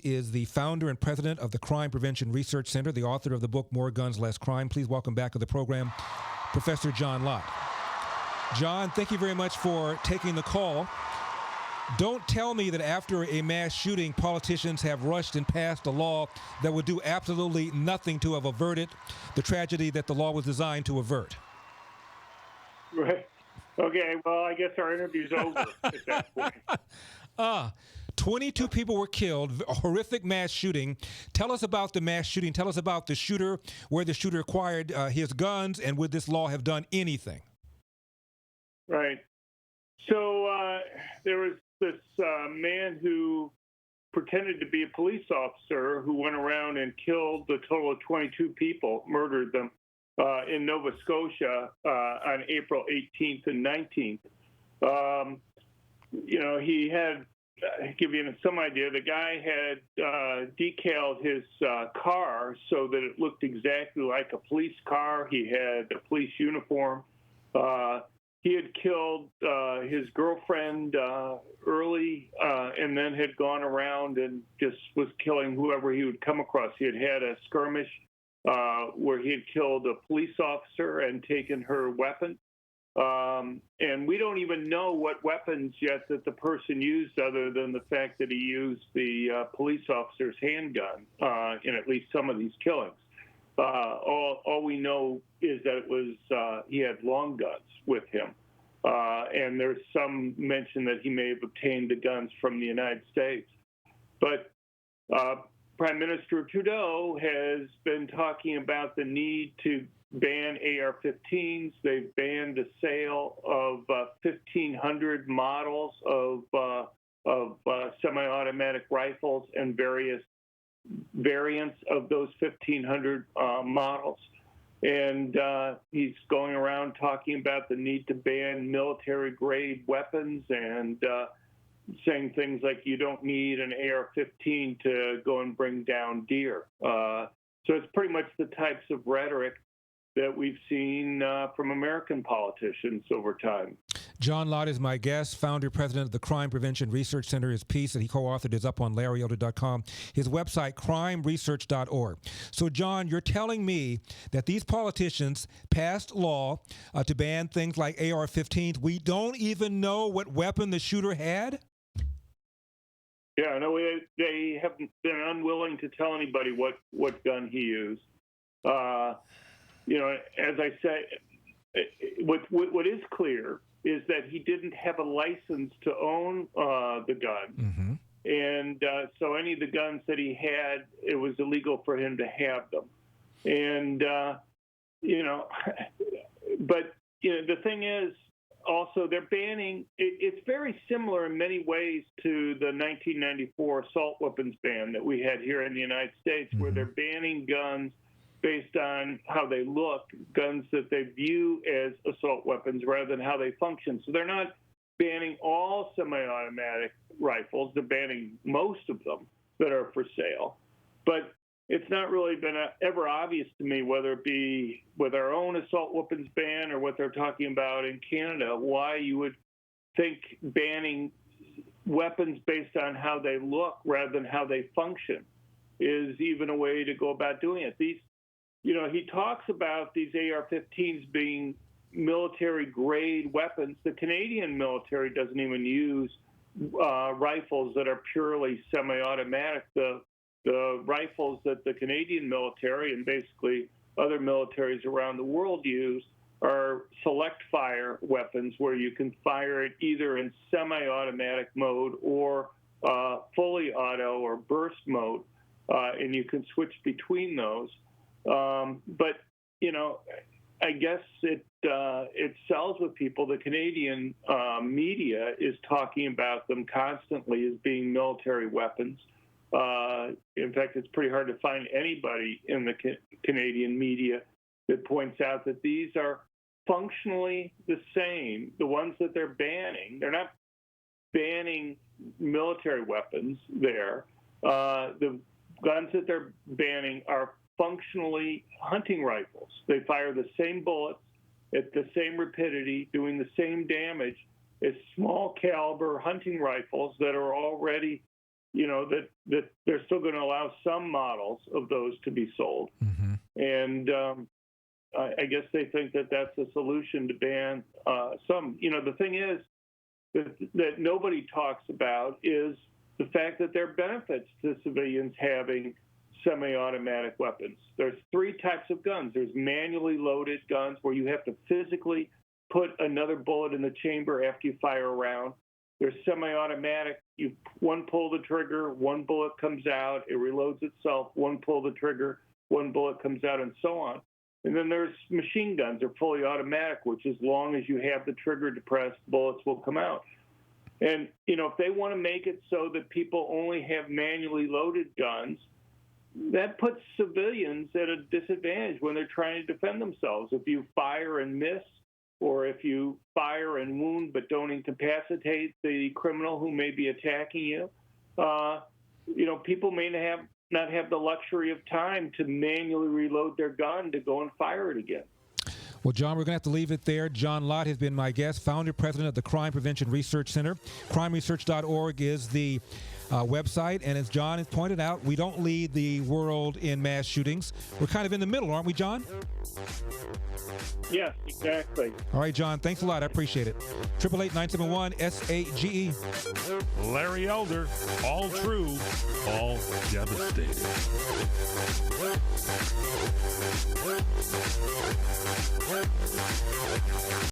is the founder and president of the Crime Prevention Research Center, the author of the book More Guns, Less Crime. Please welcome back to the program Professor John Lott. John, thank you very much for taking the call. Don't tell me that after a mass shooting, politicians have rushed and passed a law that would do absolutely nothing to have averted the tragedy that the law was designed to avert. Right. Okay, well, I guess our interview's over at that point. 22 people were killed, a horrific mass shooting. Tell us about the mass shooting. Tell us about the shooter, where the shooter acquired his guns, and would this law have done anything? Right. So there was this man who pretended to be a police officer who went around and killed a total of 22 people, murdered them in Nova Scotia on April 18th and 19th. He had, give you some idea, the guy had decaled his car so that it looked exactly like a police car. He had a police uniform. He had killed his girlfriend early and then had gone around and just was killing whoever he would come across. He had had a skirmish where he had killed a police officer and taken her weapon. And we don't even know what weapons yet that the person used, other than the fact that he used the police officer's handgun in at least some of these killings. All we know is that it was he had long guns with him, and there's some mention that he may have obtained the guns from the United States. But Prime Minister Trudeau has been talking about the need to ban AR-15s. They've banned the sale of 1,500 models of semi-automatic rifles and various variants of those 1,500 models. And he's going around talking about the need to ban military-grade weapons and saying things like you don't need an AR-15 to go and bring down deer. So it's pretty much the types of rhetoric that we've seen from American politicians over time. John Lott is my guest, founder, president of the Crime Prevention Research Center. His piece that he co-authored is up on LarryElder.com. His website, crimeresearch.org. So, John, you're telling me that these politicians passed law to ban things like AR-15s. We don't even know what weapon the shooter had? Yeah, no, they have been unwilling to tell anybody what gun he used. As I say, what is clear is that he didn't have a license to own the gun. Mm-hmm. And so any of the guns that he had, it was illegal for him to have them. And, but the thing is, also, they're banning, it's very similar in many ways to the 1994 assault weapons ban that we had here in the United States, mm-hmm. where they're banning guns based on how they look, guns that they view as assault weapons rather than how they function. So they're not banning all semi-automatic rifles. They're banning most of them that are for sale. But it's not really been ever obvious to me, whether it be with our own assault weapons ban or what they're talking about in Canada, why you would think banning weapons based on how they look rather than how they function is even a way to go about doing it. He talks about these AR-15s being military-grade weapons. The Canadian military doesn't even use rifles that are purely semi-automatic. The rifles that the Canadian military and basically other militaries around the world use are select-fire weapons where you can fire it either in semi-automatic mode or fully auto or burst mode, and you can switch between those. But I guess it sells with people. The Canadian media is talking about them constantly as being military weapons. In fact, it's pretty hard to find anybody in the Canadian media that points out that these are functionally the same. The ones that they're banning, they're not banning military weapons there. The guns that they're banning are functionally hunting rifles. They fire the same bullets at the same rapidity, doing the same damage as small caliber hunting rifles that are already that they're still going to allow some models of those to be sold. Mm-hmm. And I guess they think that that's a solution to ban some. The thing is that nobody talks about is the fact that there are benefits to civilians having semi-automatic weapons. There's three types of guns. There's manually loaded guns where you have to physically put another bullet in the chamber after you fire a round. There's semi-automatic. One pull the trigger, one bullet comes out, it reloads itself. One pull the trigger, one bullet comes out, and so on. And then there's machine guns. They're fully automatic, which as long as you have the trigger depressed, bullets will come out. And, if they want to make it so that people only have manually loaded guns, that puts civilians at a disadvantage when they're trying to defend themselves. If you fire and miss, or if you fire and wound but don't incapacitate the criminal who may be attacking you, people may not have the luxury of time to manually reload their gun to go and fire it again. Well, John, we're going to have to leave it there. John Lott has been my guest, founder, president of the Crime Prevention Research Center. CrimeResearch.org is the website. And as John has pointed out, we don't lead the world in mass shootings. We're kind of in the middle, aren't we, John? Yes, exactly. All right, John, thanks a lot. I appreciate it. 888-971-SAGE. Larry Elder, all true, all devastating.